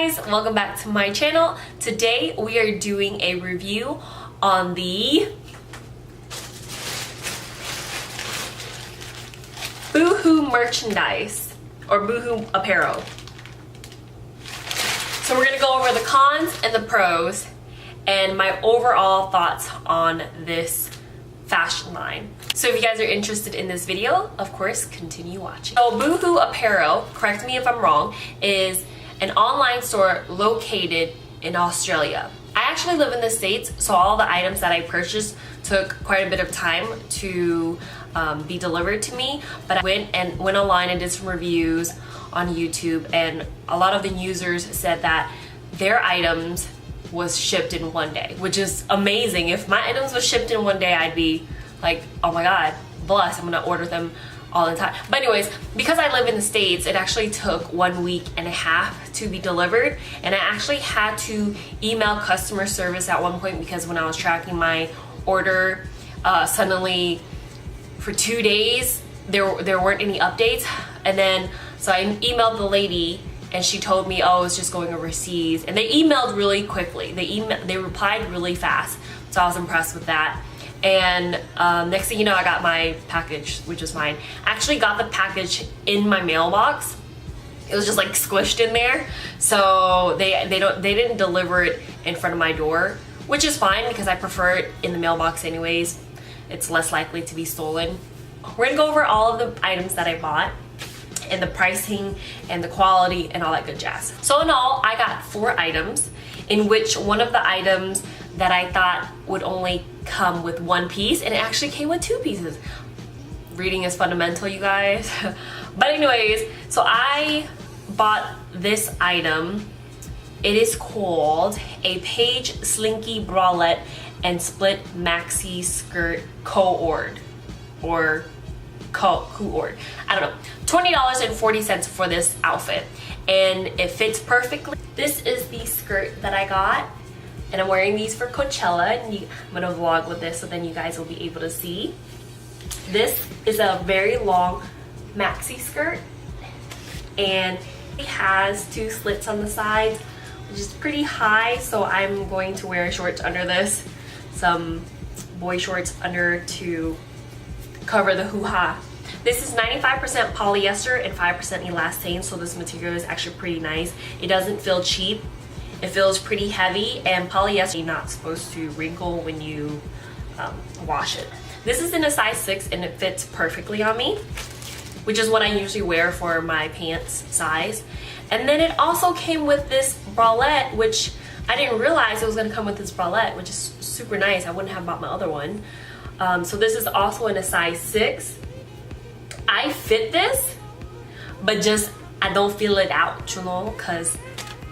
guys, welcome back to my channel. Today we are doing a review on the BooHoo merchandise or BooHoo apparel. So we're gonna go over the cons and the pros and my overall thoughts on this fashion line. So if you guys are interested in this video, of course, continue watching. So BooHoo apparel, correct me if I'm wrong, is an online store located in Australia. I actually live in the States, so all the items that I purchased took quite a bit of time to be delivered to me, but I went online and did some reviews on YouTube, and a lot of the users said that their items was shipped in one day, which is amazing. If my items was shipped in one day, I'd be like, oh my god, bless, I'm gonna order them all the time. But anyways, because I live in the States, it actually took 1.5 weeks to be delivered, and I actually had to email customer service at one point because when I was tracking my order, suddenly for 2 days there weren't any updates, and then so I emailed the lady and she told me, oh, it's just going overseas, and they emailed really quickly. They replied really fast, so I was impressed with that. And next thing you know, I got my package, which is fine. I actually got the package in my mailbox. It was just like squished in there, so they didn't deliver it in front of my door, which is fine because I prefer it in the mailbox anyways. It's less likely to be stolen. We're gonna go over all of the items that I bought and the pricing and the quality and all that good jazz. So in all, I got 4 items, in which one of the items that I thought would only come with 1 piece, and it actually came with 2 pieces. Reading is fundamental, you guys. But anyways, so I bought this item. It is called a Page Slinky Bralette and Split Maxi Skirt Co-ord or Co-ord. I don't know. $20.40 for this outfit, and it fits perfectly. This is the skirt that I got, and I'm wearing these for Coachella, and I'm gonna vlog with this so then you guys will be able to see. This is a very long maxi skirt, and it has 2 slits on the sides, which is pretty high, so I'm going to wear shorts under this, some boy shorts under to cover the hoo-ha. This is 95% polyester and 5% elastane, so this material is actually pretty nice. It doesn't feel cheap. It feels pretty heavy, and polyester is not supposed to wrinkle when you wash it. This is in a size 6 and it fits perfectly on me, which is what I usually wear for my pants size. And then it also came with this bralette, which I didn't realize it was gonna come with this bralette, which is super nice. I wouldn't have bought my other one. So this is also in a size 6. I fit this, but just I don't feel it out, you know, because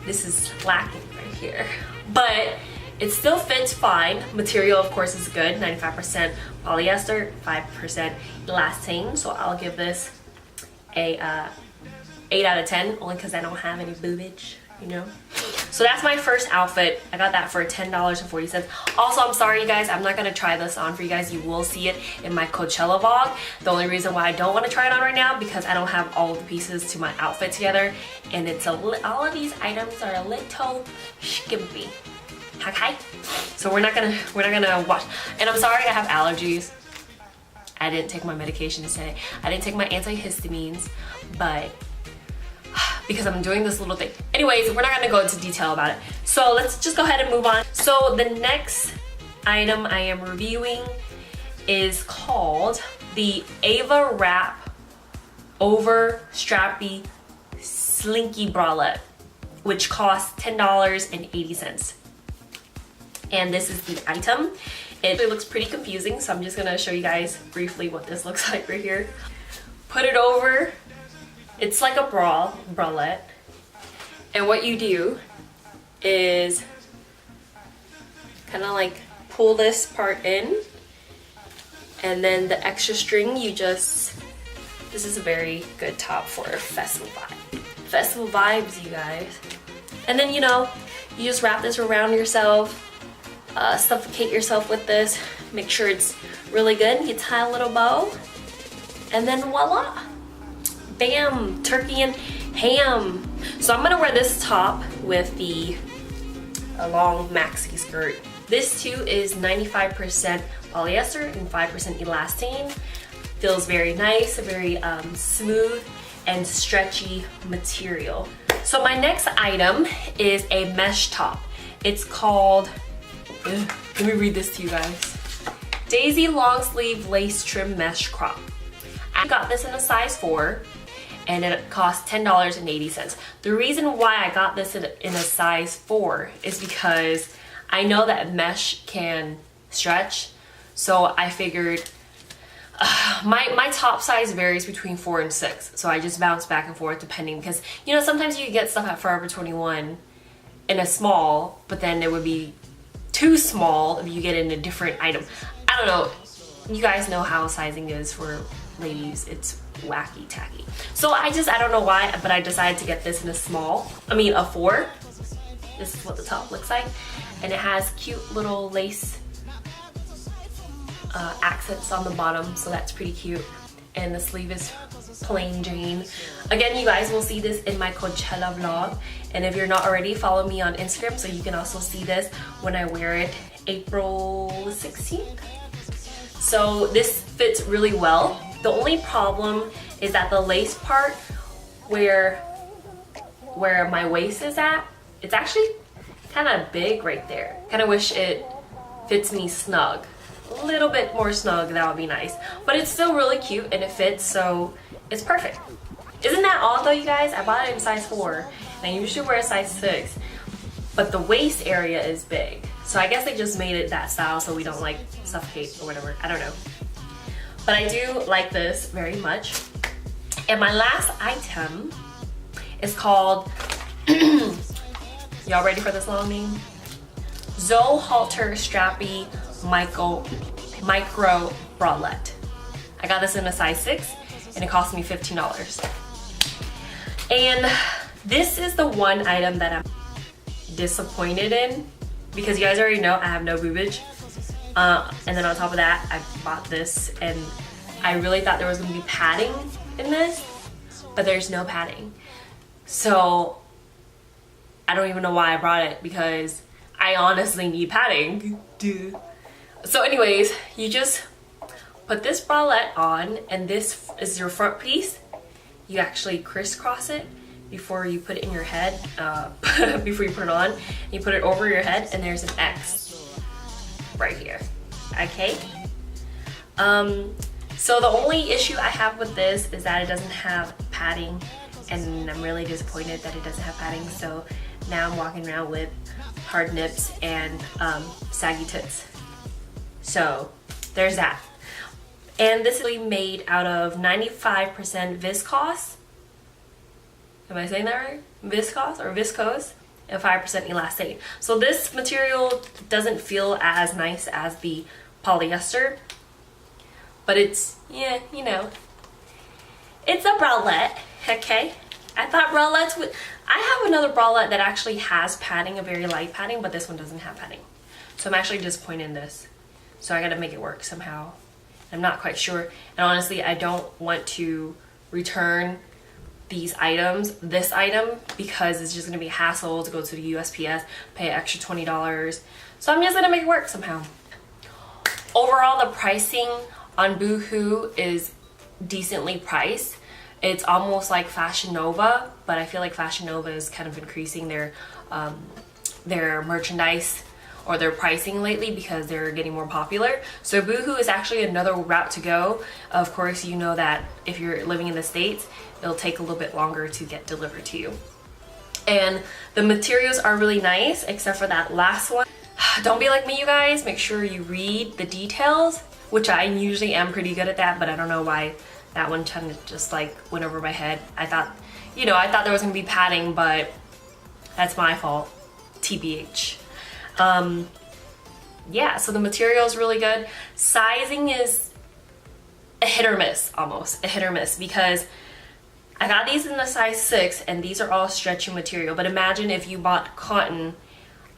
this is lacking right here. But it still fits fine. Material, of course, is good. 95% polyester, 5% elastane. So I'll give this a 8 out of 10, only because I don't have any boobage, you know. So that's my first outfit. I got that for $10.40. Also, I'm sorry, you guys, I'm not gonna try this on for you guys. You will see it in my Coachella vlog. The only reason why I don't want to try it on right now because I don't have all of the pieces to my outfit together, and it's all of these items are a little skimpy. Okay, so we're not gonna watch. And I'm sorry, I have allergies. I didn't take my medication today. I didn't take my antihistamines, but because I'm doing this little thing. Anyways, we're not gonna go into detail about it. So let's just go ahead and move on. So the next item I am reviewing is called the Ava Wrap Over Strappy Slinky Bralette, which costs $10.80. And this is the item. It looks pretty confusing, so I'm just gonna show you guys briefly what this looks like right here. Put it over. It's like a bralette, and what you do is kind of like pull this part in, and then the extra string you just, this is a very good top for festival vibes, you guys. And then, you know, you just wrap this around yourself, suffocate yourself with this, make sure it's really good. You tie a little bow, and then voila. Bam! Turkey and ham. So I'm gonna wear this top with the long maxi skirt. This too is 95% polyester and 5% elastane. Feels very nice, very smooth and stretchy material. So my next item is a mesh top. It's called, let me read this to you guys. Daisy long sleeve lace trim mesh crop. I got this in a size 4 and it cost $10.80. The reason why I got this in a size 4 is because I know that mesh can stretch, so I figured my top size varies between 4 and 6, so I just bounce back and forth depending, because you know sometimes you can get stuff at Forever 21 in a small, but then it would be too small if you get in a different item. I don't know, you guys know how sizing is for ladies, it's wacky tacky. So I don't know why, but I decided to get this in a 4. This is what the top looks like, and it has cute little lace accents on the bottom, so that's pretty cute. And the sleeve is plain Jane. Again, you guys will see this in my Coachella vlog, and if you're not already, follow me on Instagram so you can also see this when I wear it April 16th. So this fits really well. The only problem is that the lace part where my waist is at, it's actually kind of big right there. Kind of wish it fits me snug. A little bit more snug, that would be nice. But it's still really cute and it fits, so it's perfect. Isn't that odd though, you guys? I bought it in size 4 and I usually wear a size 6, but the waist area is big. So I guess they just made it that style so we don't like suffocate or whatever. I don't know. But I do like this very much. And my last item is called, y'all ready for this long name? Zoe Halter Strappy Micro Bralette. I got this in a size 6 and it cost me $15. And this is the one item that I'm disappointed in because you guys already know I have no boobage. And then on top of that, I bought this and I really thought there was gonna be padding in this, but there's no padding. So I don't even know why I brought it because I honestly need padding. Duh. So anyways, you just put this bralette on and this is your front piece. You actually crisscross it before you put it in your head, before you put it on. You put it over your head and there's an X right here, okay? So the only issue I have with this is that it doesn't have padding and I'm really disappointed that it doesn't have padding. So now I'm walking around with hard nips and saggy tits. So there's that. And this is really made out of 95% viscose. Am I saying that right? Viscose or viscose and 5% elastane. So this material doesn't feel as nice as the polyester, but it's, yeah, you know, it's a bralette, okay? I thought bralettes would, I have another bralette that actually has padding, a very light padding, but this one doesn't have padding. So I'm actually disappointed in this. So I gotta make it work somehow. I'm not quite sure. And honestly, I don't want to return these items, this item, because it's just gonna be a hassle to go to the USPS, pay an extra $20. So I'm just gonna make it work somehow. Overall, the pricing on BooHoo is decently priced. It's almost like Fashion Nova, but I feel like Fashion Nova is kind of increasing their merchandise or their pricing lately because they're getting more popular. So BooHoo is actually another route to go. Of course, you know that if you're living in the States, it'll take a little bit longer to get delivered to you. And the materials are really nice, except for that last one. Don't be like me, you guys. Make sure you read the details, which I usually am pretty good at that, but I don't know why that one kind of just like went over my head. I thought, you know, I thought there was gonna be padding, but that's my fault, TBH. Yeah, so the material is really good. Sizing is a hit or miss, almost a hit or miss, because I got these in the size 6 and these are all stretchy material, but imagine if you bought cotton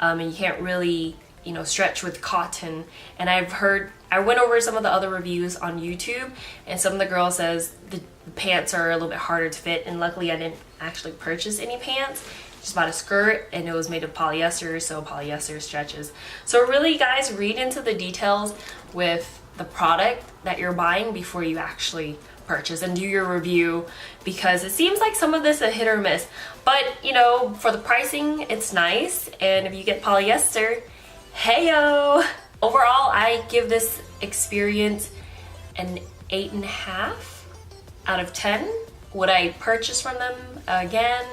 and you can't really, you know, stretch with cotton. And I went over some of the other reviews on YouTube and some of the girls says the pants are a little bit harder to fit, and luckily I didn't actually purchase any pants. Just bought a skirt and it was made of polyester, so polyester stretches. So really, guys, read into the details with the product that you're buying before you actually purchase, and do your review, because it seems like some of this a hit or miss. But you know, for the pricing, it's nice, and if you get polyester, heyo! Overall, I give this experience an 8.5 out of 10. Would I purchase from them again?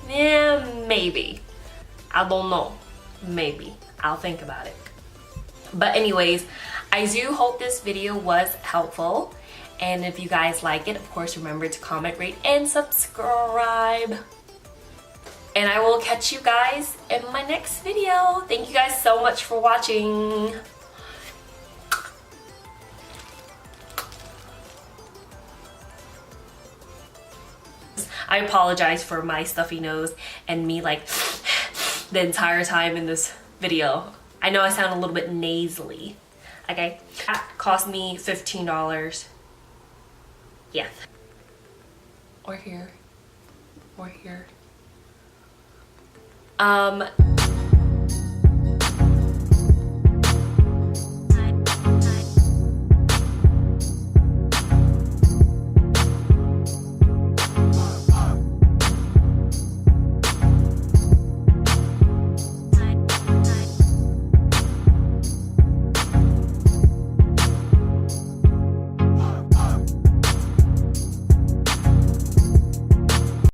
Yeah, maybe. I don't know. Maybe. I'll think about it. But anyways, I do hope this video was helpful. And if you guys like it, of course, remember to comment, rate, and subscribe. And I will catch you guys in my next video. Thank you guys so much for watching. I apologize for my stuffy nose and me like the entire time in this video. I know I sound a little bit nasally. Okay, that cost me $15. Yeah. Or here. Or here.